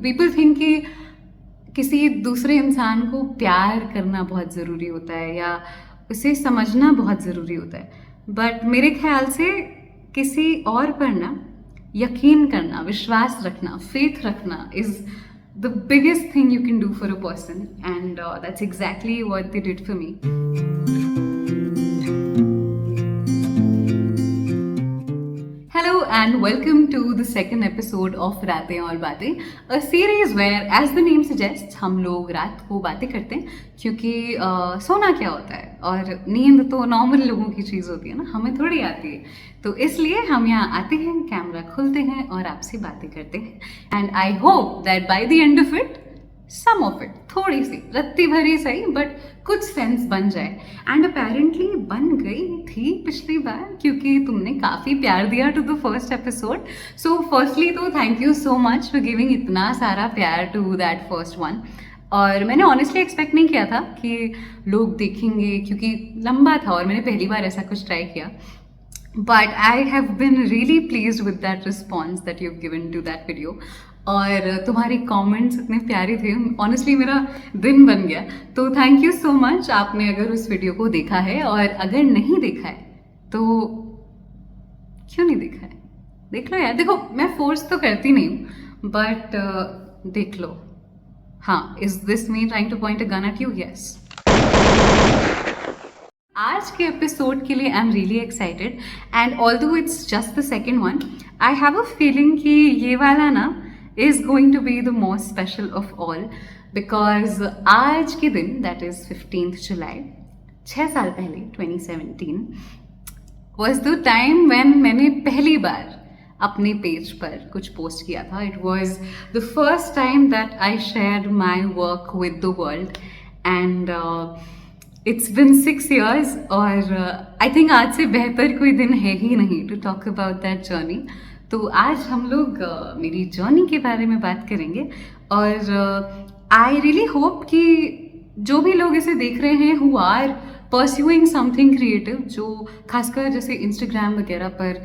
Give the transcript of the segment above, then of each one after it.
People think कि किसी दूसरे इंसान को प्यार करना बहुत ज़रूरी होता है या उसे समझना बहुत ज़रूरी होता है, बट मेरे ख्याल से किसी और पर ना यकीन करना, विश्वास रखना, फेथ रखना is the biggest thing you can do for a person, and that's exactly what they did for me. Hello and welcome to the second episode of रातें और बातें, a series where as the name suggests हम लोग रात को बातें करते हैं क्योंकि सोना क्या होता है और नींद तो नॉर्मल लोगों की चीज़ होती है ना, हमें थोड़ी आती है। तो इसलिए हम यहाँ आते हैं, कैमरा खोलते हैं और आपसे बातें करते हैं। And I hope that by the end of it, some of it, थोड़ी सी रत्ती भरी सही बट कुछ सेंस बन जाए। एंड अपेरेंटली बन गई थी पिछली बार क्योंकि तुमने काफ़ी प्यार दिया to the first episode. So firstly तो thank you so much for giving इतना सारा प्यार टू दैट फर्स्ट वन। और मैंने ऑनेस्टली एक्सपेक्ट नहीं किया था कि लोग देखेंगे क्योंकि लंबा था और मैंने पहली बार ऐसा कुछ ट्राई किया। But I have been really pleased with that response that you've given to that video. और तुम्हारी कमेंट्स इतने प्यारे थे, ऑनेस्टली मेरा दिन बन गया। तो थैंक यू सो मच आपने अगर उस वीडियो को देखा है, और अगर नहीं देखा है तो क्यों नहीं देखा है, देख लो यार। देखो मैं फोर्स तो करती नहीं हूँ बट देख लो। हाँ, is this me trying to point a gun at you? Yes. आज के एपिसोड के लिए I am really excited and although it's just the second one, I have a feeling कि ये वाला ना is going to be the most special of all, because आज के दिन दैट इज 15th जुलाई 6 साल पहले 2017 वॉज द टाइम व्हेन मैंने पहली बार अपने पेज पर कुछ पोस्ट किया था। It was the first time that I shared my work with the world and it's been 6 years और आई थिंक आज से बेहतर कोई दिन है ही नहीं to talk about that journey. तो आज हम लोग मेरी जर्नी के बारे में बात करेंगे और आई रियली होप कि जो भी लोग इसे देख रहे हैं who are pursuing something creative, जो खासकर जैसे इंस्टाग्राम वगैरह पर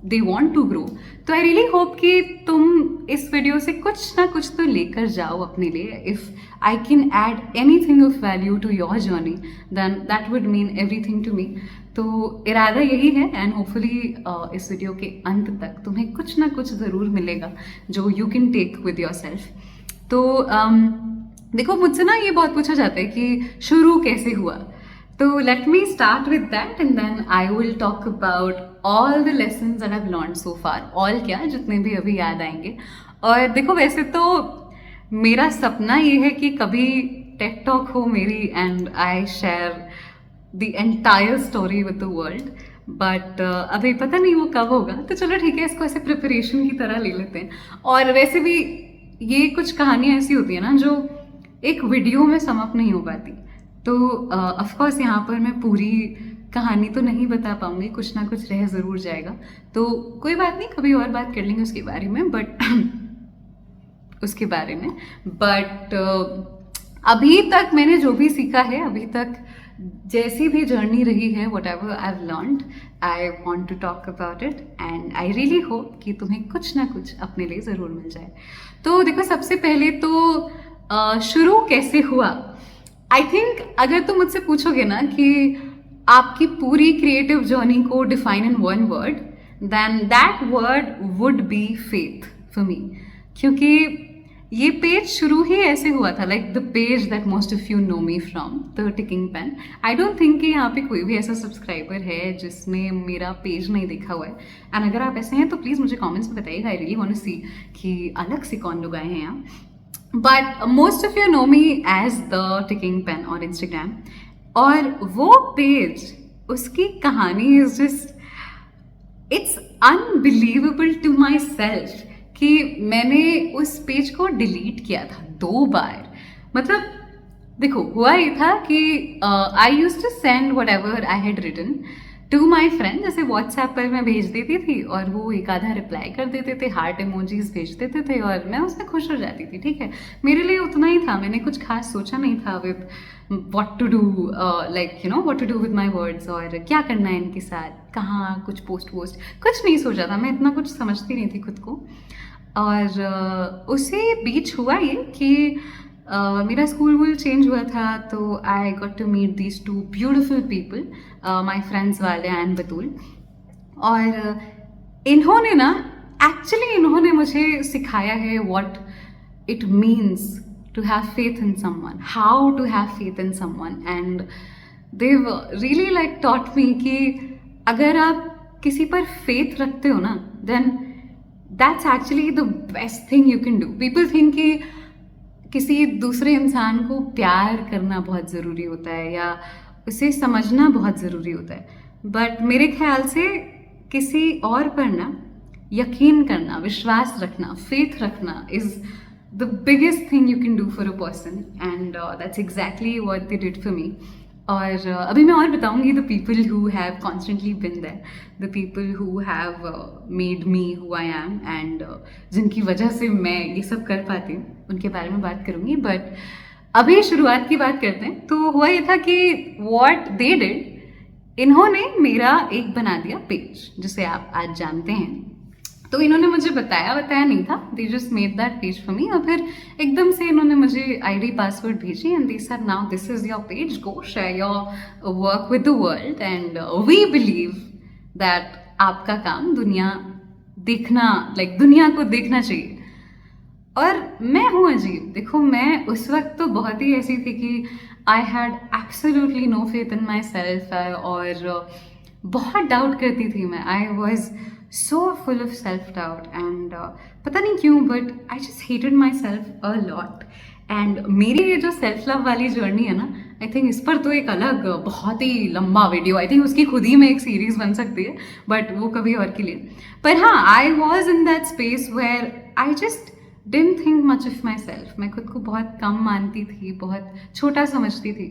they want to grow, तो आई रियली होप कि तुम इस वीडियो से कुछ ना कुछ तो लेकर जाओ अपने लिए। If I can add anything of value to your journey then that would mean everything to me. तो इरादा यही है एंड होपफुली इस वीडियो के अंत तक तुम्हें कुछ ना कुछ ज़रूर मिलेगा जो you can take with yourself. तो देखो मुझसे ना ये बहुत पूछा जाता है कि शुरू कैसे हुआ, तो let me start with that and then I will talk about all the lessons that I have learned so far. All क्या, जितने भी अभी याद आएंगे। और देखो वैसे तो मेरा सपना ये है कि कभी टेक टॉक हो मेरी and I share the entire story with the world, but अभी पता नहीं वो कब होगा। तो चलो ठीक है, इसको ऐसे प्रिपरेशन की तरह ले लेते हैं। और वैसे भी ये कुछ कहानियाँ ऐसी होती है ना जो एक वीडियो में सम अप नहीं हो पाती, तो ऑफकोर्स यहाँ पर मैं पूरी कहानी तो नहीं बता पाऊंगी, कुछ ना कुछ रह ज़रूर जाएगा। तो कोई बात नहीं, कभी और बात कर लेंगे उसके बारे में, बट अभी तक मैंने जो भी सीखा है, अभी तक जैसी भी जर्नी रही है, whatever I have learned, I want to talk about it and I really hope कि तुम्हें कुछ ना कुछ अपने लिए ज़रूर मिल जाए। तो देखो सबसे पहले तो शुरू कैसे हुआ। आई थिंक अगर तुम मुझसे पूछोगे ना कि आपकी पूरी क्रिएटिव जर्नी को define in one word, then that word would be faith for me. क्योंकि ये पेज शुरू ही ऐसे हुआ था, like the page that most of you know me from, the ticking pen. I don't think कि यहाँ पे कोई भी ऐसा सब्सक्राइबर है जिसने मेरा पेज नहीं देखा हुआ है। एंड अगर आप ऐसे हैं तो प्लीज़ मुझे कॉमेंट्स में बताइएगा, I really want to see कि अलग से कौन लोग आए हैं यहाँ। But most of you know me as the ticking pen और इंस्टाग्राम। और वो पेज, उसकी कहानी is just, it's unbelievable to myself कि मैंने उस पेज को डिलीट किया था 2 बार। मतलब देखो हुआ ये था कि I used to send whatever I had written to my friend, जैसे व्हाट्सएप पर मैं भेज देती थी और वो एक आधा रिप्लाई कर देते थे, हार्ट इमोजीज भेज देते थे और मैं उसमें खुश हो जाती थी। ठीक है, मेरे लिए उतना ही था, मैंने कुछ खास सोचा नहीं था with what to do, like you know what to do with my words, और क्या करना है इनके साथ, कहाँ कुछ पोस्ट कुछ नहीं सोचा था, मैं इतना कुछ समझती नहीं थी खुद को। और उसी बीच हुआ ये कि मेरा स्कूल वूल चेंज हुआ था, तो I got to meet these two beautiful people, my friends वाले एंड बतूल। और इन्होंने ना एक्चुअली इन्होंने मुझे सिखाया है what it means to have faith in someone, how to have faith in someone, and they've really like taught me कि अगर आप किसी पर faith रखते हो ना, then that's actually the best thing you can do. People think कि किसी दूसरे इंसान को प्यार करना बहुत ज़रूरी होता है या उसे समझना बहुत ज़रूरी होता है, बट मेरे ख्याल से किसी और पर ना यकीन करना, विश्वास रखना, फेथ रखना is the biggest thing you can do for a person, and that's exactly what they did for me. और अभी मैं और बताऊंगी the people who have constantly been there, the people who have made me who I am, and जिनकी वजह से मैं ये सब कर पाती हूँ, उनके बारे में बात करूंगी। बट अभी शुरुआत की बात करते हैं। तो हुआ ये था कि what they did, इन्होंने मेरा एक बना दिया पेज, जिसे आप आज जानते हैं। तो इन्होंने मुझे बताया नहीं था, they just made that page for me. और फिर एकदम से इन्होंने मुझे आईडी पासवर्ड भेजी and they said now this is your page, go share your work with the world and we believe that आपका काम दुनिया देखना, लाइक दुनिया को देखना चाहिए। और मैं हूँ अजीब, देखो मैं उस वक्त तो बहुत ही ऐसी थी कि I had absolutely no faith in myself, और बहुत डाउट करती थी मैं। I was so full of self-doubt and पता नहीं क्यों but I just hated myself a lot। and मेरी ये जो सेल्फ लव वाली जर्नी है ना, आई थिंक इस पर तो एक अलग बहुत ही लंबा वीडियो, आई थिंक उसकी खुद ही में एक सीरीज बन सकती है, बट वो कभी और के लिए। पर हाँ, I was in that space where I just didn't think much of myself. मैं खुद को बहुत कम मानती थी, बहुत छोटा समझती थी।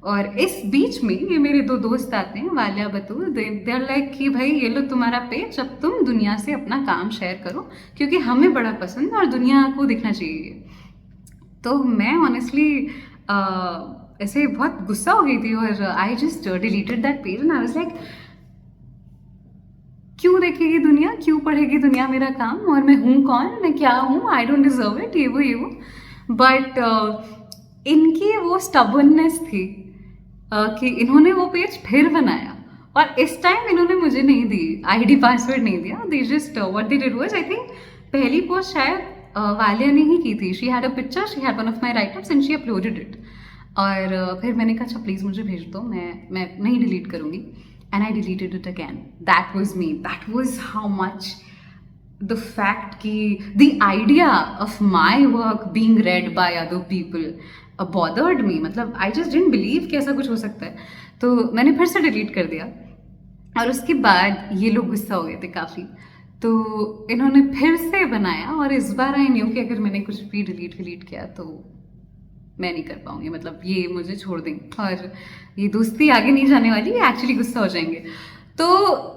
और इस बीच में ये मेरे दो दोस्त आते हैं, वालिया बतूल, दे आर लाइक कि भाई ये लो तुम्हारा पेज, अब तुम दुनिया से अपना काम शेयर करो क्योंकि हमें बड़ा पसंद है और दुनिया को दिखना चाहिए। तो मैं ऑनेस्टली ऐसे बहुत गुस्सा हो गई थी और I just deleted that page and I was like क्यों देखेगी दुनिया, क्यों पढ़ेगी दुनिया मेरा काम, और मैं हूँ कौन, मैं क्या हूँ, आई डोंट डिजर्व इट, ये वो। बट इनकी वो स्टबर्ननेस थी कि इन्होंने वो पेज फिर बनाया, और इस टाइम इन्होंने मुझे नहीं दी, आईडी पासवर्ड नहीं दिया। They just what they did was, I think पहली पोस्ट शायद वालिया ने ही की थी। She had a picture, she had one of my write-ups and she uploaded it. और फिर मैंने कहा अच्छा प्लीज़ मुझे भेज दो, मैं नहीं डिलीट करूँगी, and I deleted it again. That was me, that was how much the fact कि the idea of my work being read by other people bothered me, मतलब I just didn't believe कि ऐसा कुछ हो सकता है। तो मैंने फिर से डिलीट कर दिया, और उसके बाद ये लोग गुस्सा हो गए थे काफ़ी, तो इन्होंने फिर से बनाया। और इस बार आई न्यू कि अगर मैंने कुछ भी डिलीट किया तो मैं नहीं कर पाऊंगी, मतलब ये मुझे छोड़ देंगे और ये दोस्ती आगे नहीं जाने वाली, ये एक्चुअली गुस्सा हो जाएंगे। तो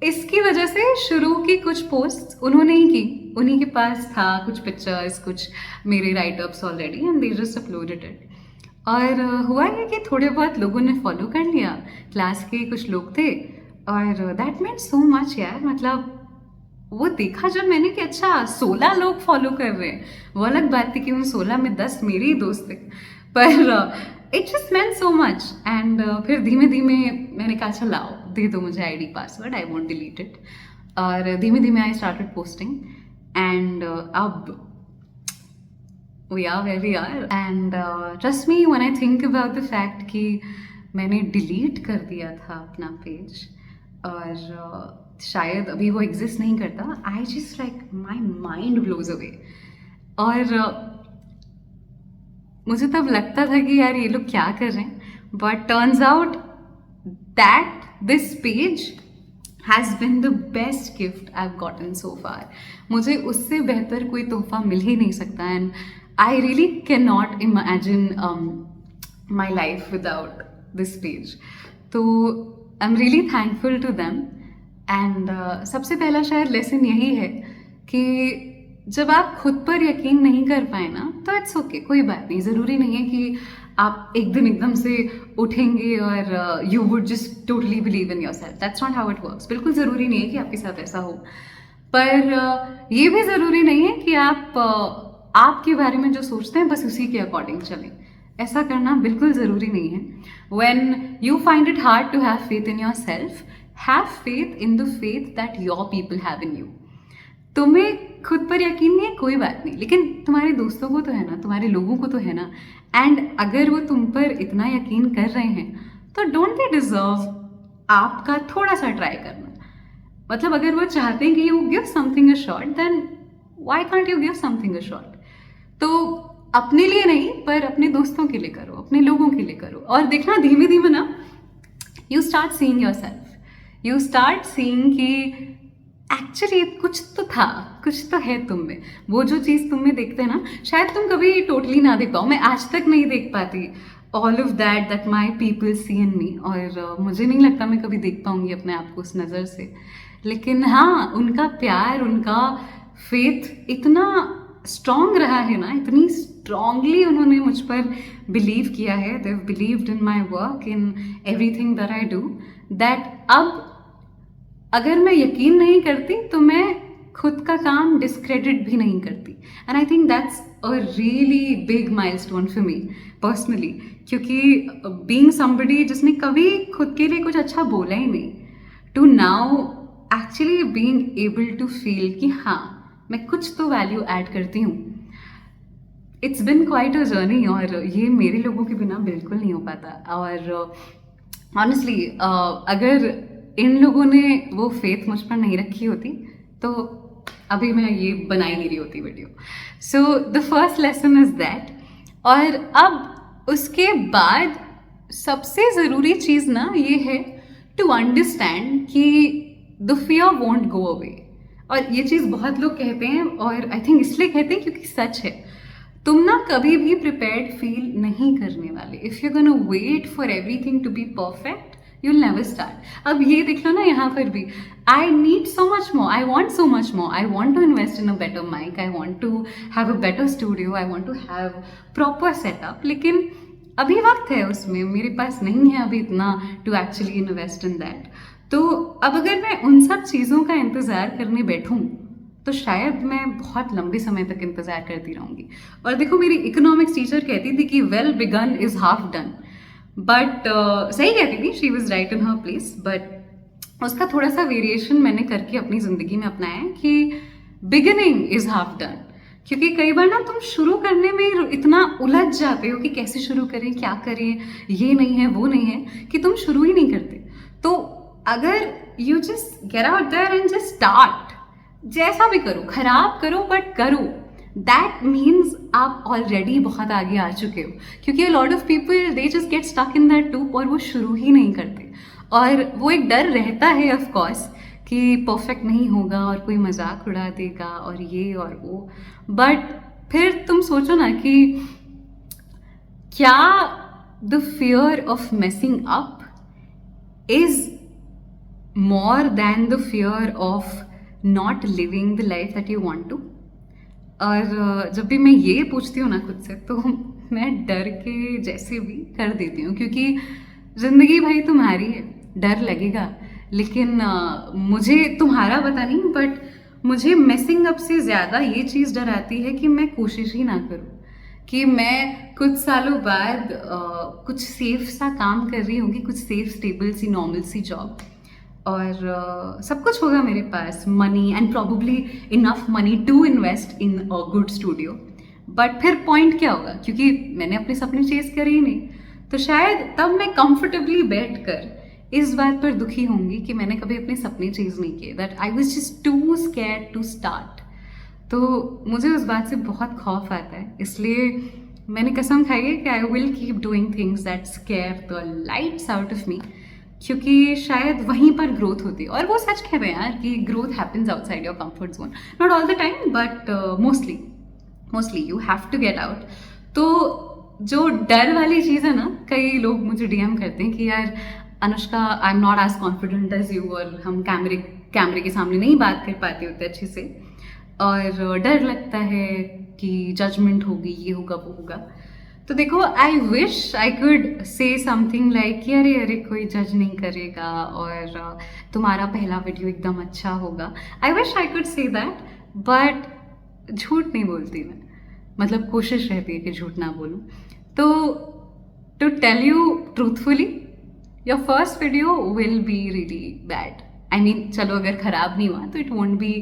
इसकी वजह से शुरू की कुछ पोस्ट उन्होंने ही की, उन्हीं के पास था कुछ पिक्चर्स, कुछ मेरे write-ups already, and they just uploaded it. और हुआ ये कि थोड़े बहुत लोगों ने फॉलो कर लिया, क्लास के कुछ लोग थे, और दैट मेंट सो मच यार। मतलब वो देखा जब मैंने कि अच्छा 16 लोग फॉलो कर रहे हैं, वो अलग बात थी कि उन 16 में 10 मेरे ही दोस्त थे, पर it just meant so much. And फिर धीमे धीमे मैंने कहा अच्छा लाओ दे दो मुझे ID password, I won't delete it. और धीमे धीमे आई स्टार्टेड पोस्टिंग, एंड अब we are where we are. And trust me when I think about the fact कि मैंने डिलीट कर दिया था अपना पेज, और शायद अभी वो एग्जिस्ट नहीं करता, I just like my mind blows away. और मुझे तब लगता था कि यार ये लोग क्या कर रहे हैं, but turns out that this page has been the best gift I have gotten so far. मुझे उससे बेहतर कोई तोहफा मिल ही नहीं सकता, and I really can not imagine my life without this page. तो I am really thankful to them. And सबसे पहला शायद लेसन यही है कि जब आप खुद पर यकीन नहीं कर पाए ना, तो इट्स ओके, कोई बात नहीं। ज़रूरी नहीं है कि आप एक दिन एकदम से उठेंगे और you would just totally believe in your self, that's not how it works. बिल्कुल ज़रूरी नहीं है कि आपके साथ ऐसा हो, पर ये भी ज़रूरी नहीं है कि आप आपके बारे में जो सोचते हैं बस उसी के अकॉर्डिंग चलें। ऐसा करना बिल्कुल ज़रूरी नहीं है। When you find it hard to have faith in yourself, have faith in the faith that your people have in you. तुम्हें खुद पर यकीन नहीं है कोई बात नहीं, लेकिन तुम्हारे दोस्तों को तो है ना, तुम्हारे लोगों को तो है ना। एंड अगर वो तुम पर इतना यकीन कर रहे हैं तो डोंट दे डिजर्व आपका थोड़ा सा ट्राई करना। मतलब अगर वो चाहते हैं कि you give something a shot, then why can't you give something a shot. तो अपने लिए नहीं पर अपने दोस्तों के लिए करो, अपने लोगों के लिए करो, और देखना धीमे धीमे ना you start seeing yourself, you start seeing कि एक्चुअली कुछ तो था, कुछ तो है तुम में। वो जो चीज़ तुम में देखते हैं ना, शायद तुम कभी टोटली ना देख पाओ। मैं आज तक नहीं देख पाती all of that my people see in me, और मुझे नहीं लगता मैं कभी देख पाऊंगी अपने आप को उस नज़र से। लेकिन हाँ, उनका प्यार, उनका फेथ इतना स्ट्रॉन्ग रहा है ना, इतनी स्ट्रॉन्गली उन्होंने मुझ पर बिलीव किया है, they have believed in my work, in everything that I do, that अब अगर मैं यकीन नहीं करती तो मैं खुद का काम डिस्क्रेडिट भी नहीं करती। And I think that's a really big milestone for me personally, क्योंकि बीइंग समबडी जिसने कभी खुद के लिए कुछ अच्छा बोला ही नहीं, to now actually being able to feel कि हाँ मैं कुछ तो वैल्यू ऐड करती हूँ, it's been quite a journey, और ये मेरे लोगों के बिना बिल्कुल नहीं हो पाता। और ऑनेस्टली अगर इन लोगों ने वो फेथ मुझ पर नहीं रखी होती तो अभी मैं ये बना ही नहीं रही होती video. So the first lesson is that. और अब उसके बाद सबसे ज़रूरी चीज़ ना ये है टू अंडरस्टैंड कि the fear won't go away. और ये चीज़ बहुत लोग कहते हैं, और आई थिंक इसलिए कहते हैं क्योंकि सच है। तुम ना कभी भी प्रिपेयर्ड फील नहीं करने वाले। If you gonna wait for everything to be perfect, you'll never start. अब ये देख लो ना, यहाँ पर भी I need so much more, I want so much more, I want to invest in a better mic, I want to have a better studio, I want to have proper setup, लेकिन अभी वक्त है उसमें, मेरे पास नहीं है अभी इतना to actually invest in that। तो अब अगर मैं उन सब चीज़ों का इंतज़ार करने बैठूँ तो शायद मैं बहुत लंबे समय तक इंतज़ार करती रहूँगी। और देखो, मेरी इकोनॉमिक्स टीचर कहती थी कि well begin is half done, but सही कहती थी, she was right in her place. But उसका थोड़ा सा वेरिएशन मैंने करके अपनी ज़िंदगी में अपनाया है कि बिगिनिंग इज़ हाफ डन। क्योंकि कई बार ना तुम शुरू करने में इतना उलझ जाते हो कि कैसे शुरू करें, क्या करें, ये नहीं है वो नहीं है, कि तुम शुरू ही नहीं करते। तो अगर you just get out there and just start, जैसा भी करो, खराब करो बट करो, दैट मीन्स आप ऑलरेडी बहुत आगे आ चुके हो। क्योंकि lot of people they just get stuck in that loop और वो शुरू ही नहीं करते। और वो एक डर रहता है ऑफ कोर्स कि परफेक्ट नहीं होगा और कोई मजाक उड़ा देगा और ये और वो। बट फिर तुम सोचो ना कि क्या the fear of messing up is more than the fear of not living the life that you want to. और जब भी मैं ये पूछती हूँ ना खुद से, तो मैं डर के जैसे भी कर देती हूँ, क्योंकि ज़िंदगी भाई तुम्हारी है, डर लगेगा। लेकिन मुझे तुम्हारा पता नहीं, बट मुझे मेसिंग अप से ज़्यादा ये चीज़ डर आती है कि मैं कोशिश ही ना करूँ, कि मैं कुछ सालों बाद कुछ सेफ सा काम कर रही होंगी, कुछ सेफ स्टेबल सी नॉर्मल सी जॉब, और सब कुछ होगा मेरे पास, money and probably enough money to invest in a good studio. But फिर पॉइंट क्या होगा, क्योंकि मैंने अपने सपने चेज करे ही नहीं। तो शायद तब मैं कंफर्टेबली बैठ कर इस बात पर दुखी होंगी कि मैंने कभी अपने सपने चेज नहीं किए, that I was just too scared to start. तो मुझे उस बात से बहुत खौफ आता है, इसलिए मैंने कसम खाई है कि I will keep doing things that square the lights out of me, क्योंकि शायद वहीं पर ग्रोथ होती है। और वो सच कहते हैं यार कि growth happens outside your comfort zone, not all the time but mostly you have to get out. तो जो डर वाली चीज़ है ना, कई लोग मुझे डीएम करते हैं कि यार Anushka, I am not as confident as you, और हम कैमरे के सामने नहीं बात कर पाते होते अच्छे से, और डर लगता है कि जजमेंट होगी, ये होगा वो होगा। तो देखो, I wish I could say something like कि अरे अरे कोई जज नहीं करेगा और तुम्हारा पहला वीडियो एकदम अच्छा होगा. I wish I could say that, but झूठ नहीं बोलती मैं. मतलब कोशिश रहती है कि झूठ ना बोलूं. तो to tell you truthfully, your first video will be really bad. I mean चलो अगर खराब नहीं हुआ तो it won't be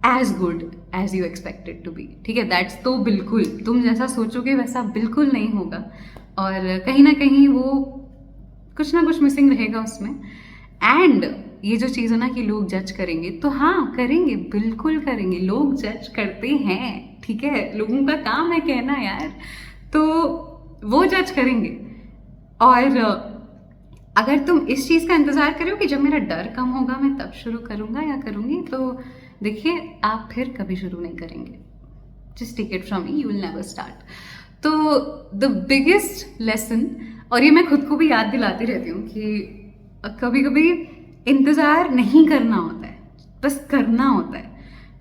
as good as you expected to be. ठीक है, दैट्स तो बिल्कुल तुम जैसा सोचोगे वैसा बिल्कुल नहीं होगा. और कहीं ना कहीं वो कुछ ना कुछ मिसिंग रहेगा उसमें. एंड ये जो चीज़ है ना कि लोग जज करेंगे, तो हाँ करेंगे, बिल्कुल करेंगे. लोग जज करते हैं, ठीक है, लोगों का काम है कहना यार. तो वो जज करेंगे. और अगर तुम इस चीज़ का इंतज़ार करो कि जब मेरा डर कम होगा मैं तब शुरू करूँगा या करूँगी, तो देखिए आप फिर कभी शुरू नहीं करेंगे. Just take it from me, you will never start. तो द बिगेस्ट लेसन, और ये मैं खुद को भी याद दिलाती रहती हूँ कि कभी कभी इंतज़ार नहीं करना होता है, बस करना होता है.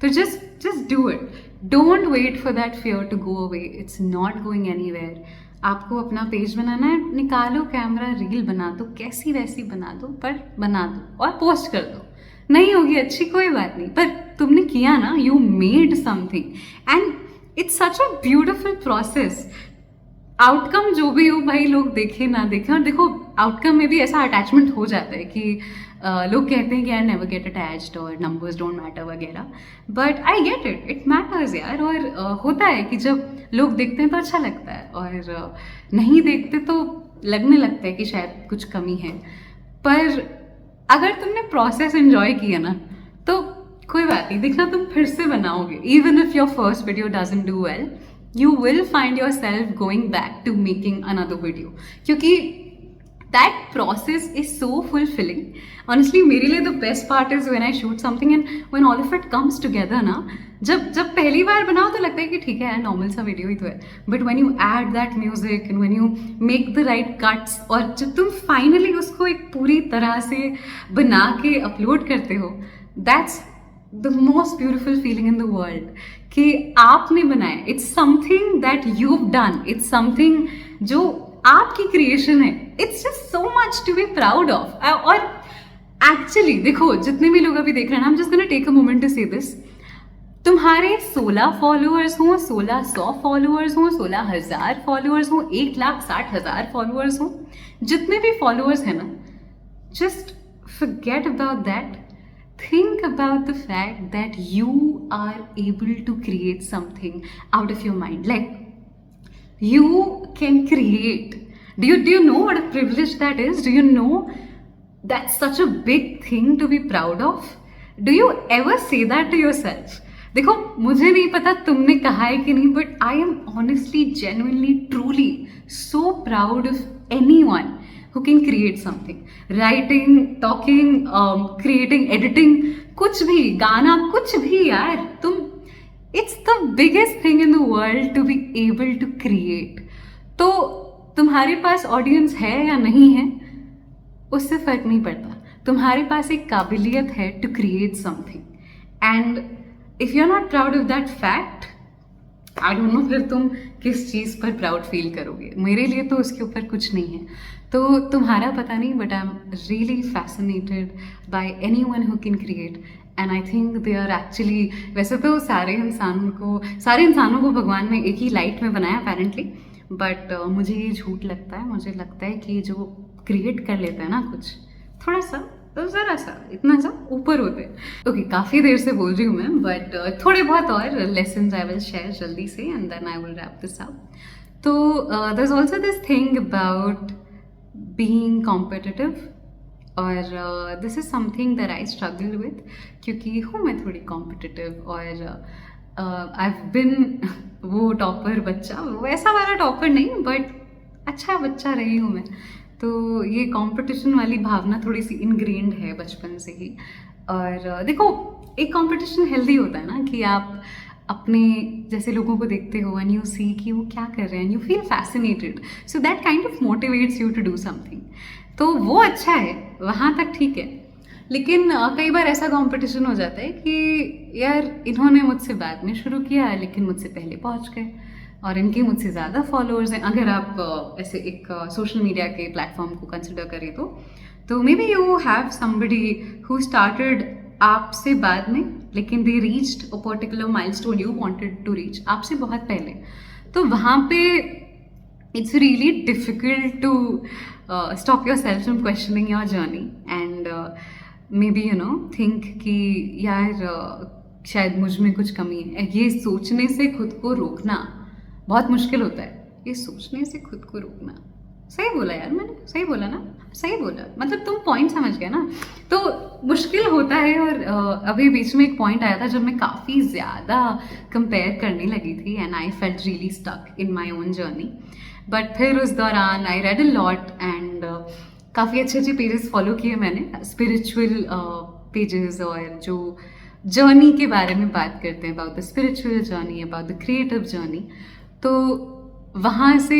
तो just do it. Don't wait for that fear to go away. It's not going anywhere. आपको अपना पेज बनाना है, निकालो कैमरा, रील बना दो, कैसी वैसी बना दो, पर बना दो और पोस्ट कर दो. नहीं होगी अच्छी कोई बात नहीं, पर तुमने किया ना, you made something. And it's such a beautiful process. Outcome जो भी हो भाई, लोग देखे ना देखे. और देखो आउटकम में भी ऐसा अटैचमेंट हो जाता है कि लोग कहते हैं कि यार नेवर गेट अटैच्ड और नंबर्स डोंट मैटर वगैरह. But I get it, it matters यार. और होता है कि जब लोग देखते हैं तो अच्छा लगता है, और नहीं देखते तो लगने लगता है कि शायद कुछ कमी है. पर अगर तुमने प्रोसेस एंजॉय किया ना तो कोई बात नहीं, देखना तुम फिर से बनाओगे. Even if your first video doesn't do well, you will find yourself going back to making another video, क्योंकि that process is so fulfilling. Honestly, मेरे लिए the best part is when I shoot something and when all of it comes together ना, जब पहली बार बनाओ तो लगता है कि ठीक है यार नॉर्मल सा वीडियो ही तो है. But when you add that music and when you make the right cuts, और जब तुम फाइनली उसको एक पूरी तरह से बना के अपलोड करते हो, that's the most beautiful feeling in the world. कि आपने बनाया, it's something that you've done, it's something जो आपकी क्रिएशन है. It's just so much to be proud of. और एक्चुअली देखो जितने भी लोग अभी देख रहे हैं, I am just gonna take a moment to say this. तुम्हारे 16 फॉलोअर्स हो, 1600 फॉलोअर्स हो, 16,000 फॉलोअर्स हो, 1,60,000 फॉलोअर्स हो, जितने भी फॉलोअर्स हैं ना, just forget about that. Think about the fact that you are able to create something out of your mind. Like, you can create. Do you know what a privilege that is? Do you know that's such a big thing to be proud of? Do you ever say that to yourself? देखो मुझे नहीं पता तुमने कहा है कि नहीं, but I am honestly, genuinely, truly so proud of anyone who can create something. Writing, talking, creating, editing, कुछ भी, गाना, कुछ भी यार. तुम, it's the biggest thing in the world to be able to create. तो तुम्हारे पास ऑडियंस है या नहीं है उससे फर्क नहीं पड़ता. तुम्हारे पास एक काबिलियत है to create something. And if you're not proud of that fact, I don't know फिर तुम किस चीज़ पर प्राउड फील करोगे. मेरे लिए तो उसके ऊपर कुछ नहीं है. तो तुम्हारा पता नहीं, but I am really fascinated by anyone who can create. And I think they are actually, वैसे तो सारे इंसानों को भगवान ने एक ही लाइट में बनाया अपेरेंटली, बट मुझे ये झूठ लगता है. मुझे लगता है कि जो क्रिएट कर लेता है ना कुछ, थोड़ा सा, तो ज़रा सा, इतना सा ऊपर होते हैं. ओके, काफ़ी देर से बोल रही हूँ मैं, बट थोड़े बहुत और लेसन्स आई विल शेयर जल्दी से, and then I will wrap this up. तो there is also this thing about being competitive, और this is something that I struggle with, क्योंकि हूँ मैं थोड़ी कॉम्पिटिटिव. और आई हैव बिन वो टॉपर बच्चा, वैसा वाला टॉपर नहीं, बट अच्छा बच्चा रही हूँ मैं. तो ये कंपटीशन वाली भावना थोड़ी सी इनग्रेन्ड है बचपन से ही. और देखो एक कंपटीशन हेल्दी होता है ना, कि आप अपने जैसे लोगों को देखते हो एंड यू सी कि वो क्या कर रहे हैं, you feel fascinated, so that kind of motivates you to do something. तो वो अच्छा है, वहाँ तक ठीक है. लेकिन कई बार ऐसा कंपटीशन हो जाता है कि यार इन्होंने मुझसे बाद में शुरू किया लेकिन मुझसे पहले पहुँच गए, और इनके मुझसे ज़्यादा फॉलोअर्स हैं, अगर आप ऐसे एक सोशल मीडिया के प्लेटफॉर्म को कंसिडर करें तो maybe you have somebody who started आपसे बाद में, लेकिन they reached a particular milestone you wanted to reach आपसे बहुत पहले. तो वहाँ पे it's really difficult to stop yourself from questioning your journey and maybe think कि यार शायद मुझ में कुछ कमी है. ये सोचने से खुद को रोकना बहुत मुश्किल होता है. ये सोचने से खुद को रोकना, सही बोला यार मैंने, सही बोला ना, सही बोला, मतलब तुम पॉइंट समझ गए ना. तो मुश्किल होता है. और अभी बीच में एक पॉइंट आया था जब मैं काफ़ी ज़्यादा कंपेयर करने लगी थी and I felt really stuck in my own journey. But फिर उस दौरान I read a lot and काफ़ी अच्छे अच्छे पेजेस फॉलो किए मैंने, स्पिरिचुअल पेजेस, और जो जर्नी के बारे में बात करते हैं, about the spiritual journey, about the creative journey. तो वहाँ से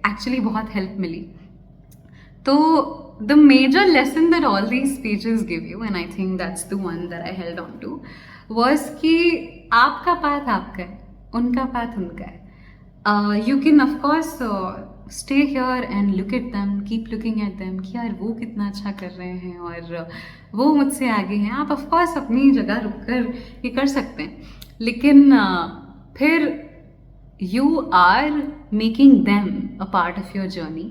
एक्चुअली बहुत हेल्प मिली. तो the major lesson that all these pages give you, and I think that's the one that I held on to, was कि आपका path आपका है, उनका पाथ उनका है. You can of course stay here and look at them, keep looking at them कि यार वो कितना अच्छा कर रहे हैं और वो मुझसे आगे हैं. आप of course अपनी जगह रुक कर ये कर सकते हैं, लेकिन फिर you are making them a part of your journey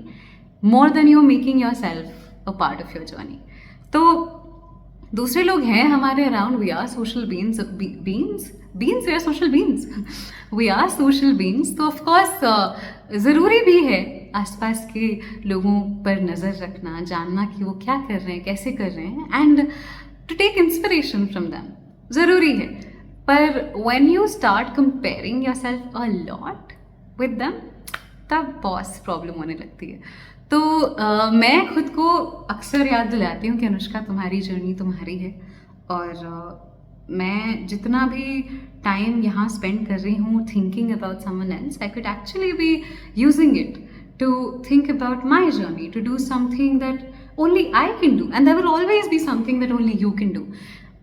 more than you're making yourself a part of your journey. तो दूसरे लोग हैं हमारे around, we are social beings या social beings, we are social beings. तो ऑफकोर्स ज़रूरी भी है आसपास के लोगों पर नज़र रखना, जानना कि वो क्या कर रहे हैं, कैसे कर रहे हैं, and to take inspiration from them, ज़रूरी है. पर when you start comparing yourself a lot with them, तब बहुत प्रॉब्लम होने लगती है. तो मैं खुद को अक्सर याद दिलाती हूँ कि अनुष्का तुम्हारी जर्नी तुम्हारी है, और मैं जितना भी टाइम यहाँ स्पेंड कर रही हूँ thinking about someone else, I could actually be using it to think about my journey, to do something that only I can do, and there will always be something that only you can do.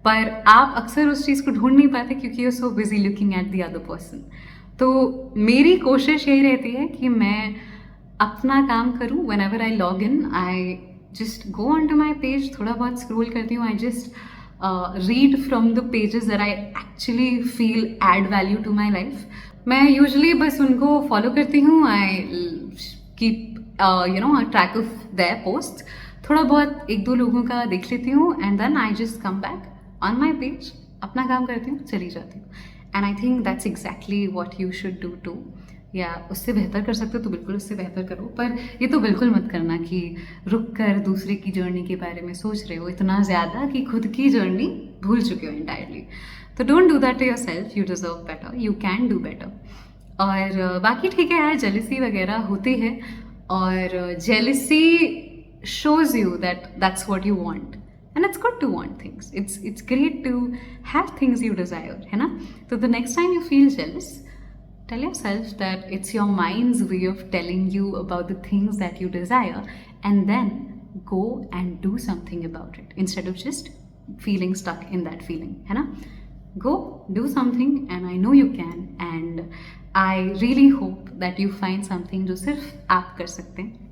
पर आप अक्सर उस चीज़ को ढूंढ नहीं पाते क्योंकि you are so busy looking at the other person. तो मेरी कोशिश यही रहती है कि मैं अपना काम करूँ. Whenever I log in, I just go on to my page, थोड़ा बहुत स्क्रोल करती हूँ, I just read from the pages that I actually feel add value to my life. मैं usually बस उनको follow करती हूँ. I keep a track of their posts. थोड़ा बहुत एक दो लोगों का देख लेती हूँ and then I just come back on my page, अपना काम करती हूँ, चली जाती हूँ. And I think that's exactly what you should do too. या उससे बेहतर कर सकते हो तो बिल्कुल उससे बेहतर करो, पर ये तो बिल्कुल मत करना कि रुक कर दूसरे की जर्नी के बारे में सोच रहे हो इतना ज़्यादा कि खुद की जर्नी भूल चुके हो इंटायरली. तो don't do that to yourself, you deserve better, you can do better. और बाकी ठीक है यार, जेलिसी वगैरह होती है, और jealousy shows you that that's what you want, and it's good to want things. It's great to have things you desire, है ना. तो the next time you feel jealous, tell yourself that it's your mind's way of telling you about the things that you desire, and then go and do something about it instead of just feeling stuck in that feeling, है ना. Go do something, and I know you can, and I really hope that you find something जो सिर्फ आप कर सकते हैं.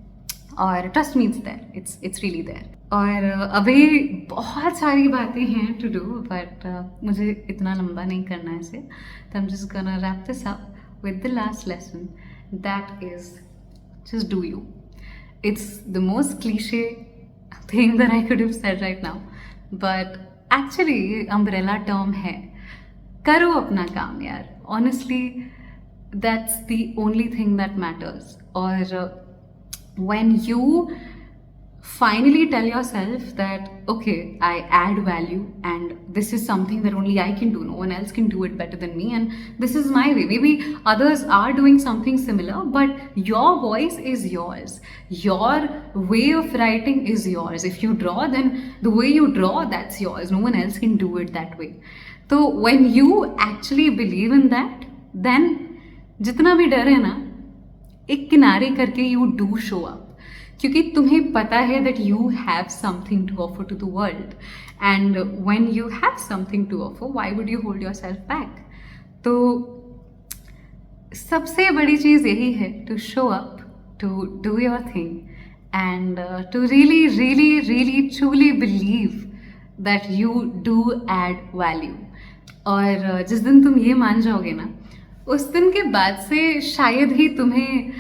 और trust me, it's there, it's really there. और अभी बहुत सारी बातें हैं to do, but मुझे इतना लंबा नहीं करना है इसे, तो I'm just gonna wrap this up with the last lesson, that is just do you. It's the most cliche thing that I could have said right now, but actually umbrella term है, करो अपना काम यार. Honestly, that's the only thing that matters. और when you finally tell yourself that okay, I add value and this is something that only I can do, no one else can do it better than me, and this is my way. Maybe others are doing something similar, but your voice is yours, your way of writing is yours. If you draw, then the way you draw, that's yours, no one else can do it that way. So when you actually believe in that, then जितना भी डर है ना, एक किनारे करके you do show up, क्योंकि तुम्हें पता है that you have something to offer to the world, and when you have something to offer, why would you hold yourself back? तो सबसे बड़ी चीज़ यही है to show up, to do your thing and to really really really truly believe that you do add value. और जिस दिन तुम ये मान जाओगे ना, उस दिन के बाद से शायद ही तुम्हें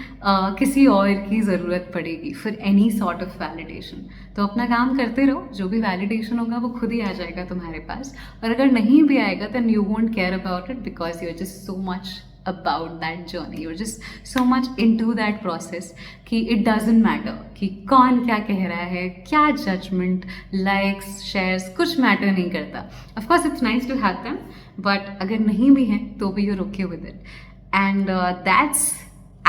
किसी और की ज़रूरत पड़ेगी for any sort of validation. तो अपना काम करते रहो, जो भी वैलिडेशन होगा वो खुद ही आ जाएगा तुम्हारे पास। और अगर नहीं भी आएगा then you won't care about it because you are just so much about that journey, you're just so much into that process कि it doesn't matter कि कौन क्या कह रहा है, क्या judgment, likes, shares, कुछ matter नहीं करता। Of course it's nice to have them, but अगर नहीं भी हैं तो भी you're okay with it, and that's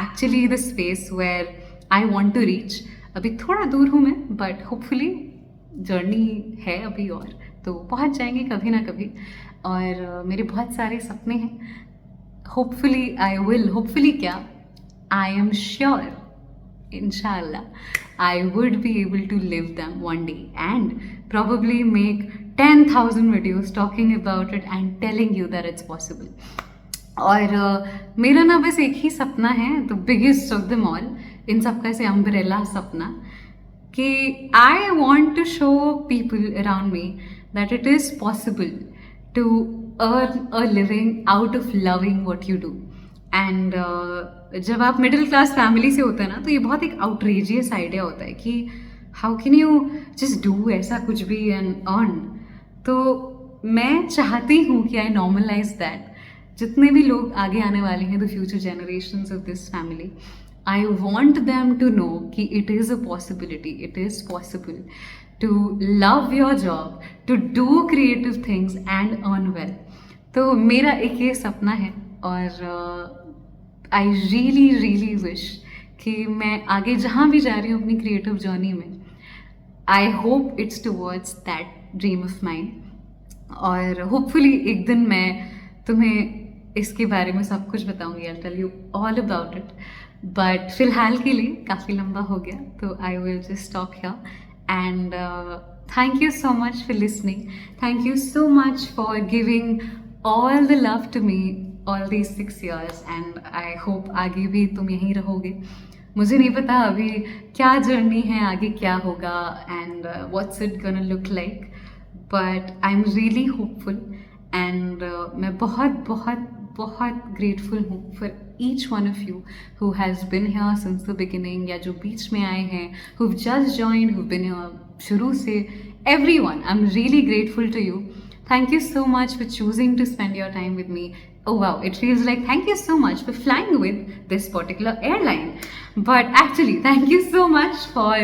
actually the space where I want to reach। अभी थोड़ा दूर हूँ मैं, but hopefully जर्नी है अभी और तो पहुँच जाएंगे कभी ना कभी। और मेरे बहुत सारे सपने हैं, hopefully I will, hopefully क्या, I am sure, inshallah, I would be able to live them one day and probably make 10,000 videos talking about it and telling you that it's possible। और मेरा ना बस एक ही सपना है, the biggest of them all, इन सबका से umbrella सपना, कि I want to show people around me that it is possible to earn a living out of loving what you do। and जब आप मिडिल क्लास फैमिली से होते हैं ना, तो ये बहुत एक आउटरेजियस आइडिया होता है कि how can you just do ऐसा कुछ भी एंड अर्न। तो मैं चाहती हूँ कि आई नॉर्मलाइज दैट। जितने भी लोग आगे आने वाले हैं, the future generations of this family, I want them to know कि it is a possibility, it is possible to love your job, to do creative things and earn well। तो मेरा एक ये सपना है और I really really wish कि मैं आगे जहाँ भी जा रही हूँ अपनी क्रिएटिव जर्नी में, I hope it's towards that dream of mine। और होपफुली एक दिन मैं तुम्हें इसके बारे में सब कुछ बताऊंगी, I'll tell you all about it। But फिलहाल के लिए काफ़ी लंबा हो गया, तो I will just stop here and thank you so much for listening, thank you so much for giving all the love to me all these 6 years and I hope आगे भी तुम यहीं रहोगे। मुझे नहीं पता अभी क्या जर्नी है, आगे क्या होगा and what's it gonna look like, but I am really hopeful and मैं बहुत बहुत बहुत ग्रेटफुल हूँ for each one of you who has been here since the beginning, या जो बीच में आए हैं, who just joined, who been here शुरू से, everyone, I'm really grateful to you। Thank you so much for choosing to spend your time with me। Oh wow, it feels like thank you so much for flying with this particular airline, but actually thank you so much for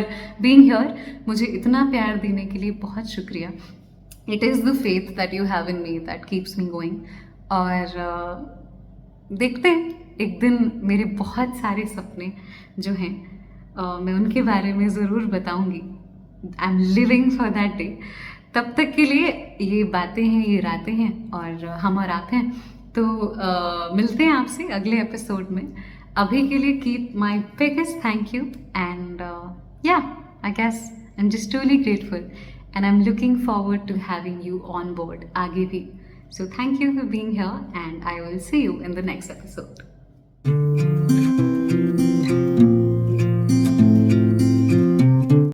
being here। मुझे इतना प्यार देने के लिए बहुत शुक्रिया। It is the faith that you have in me that keeps me going। और देखते हैं एक दिन मेरे बहुत सारे सपने जो हैं मैं उनके बारे में ज़रूर बताऊंगी। I am living for that day. तब तक के लिए ये बातें हैं, ये रातें हैं और हम और आप हैं, तो मिलते हैं आपसे अगले एपिसोड में। अभी के लिए keep my biggest thank you and yeah I guess I am just truly grateful and I am looking forward to having you on board आगे भी। So thank you for being here and I will see you in the next episode।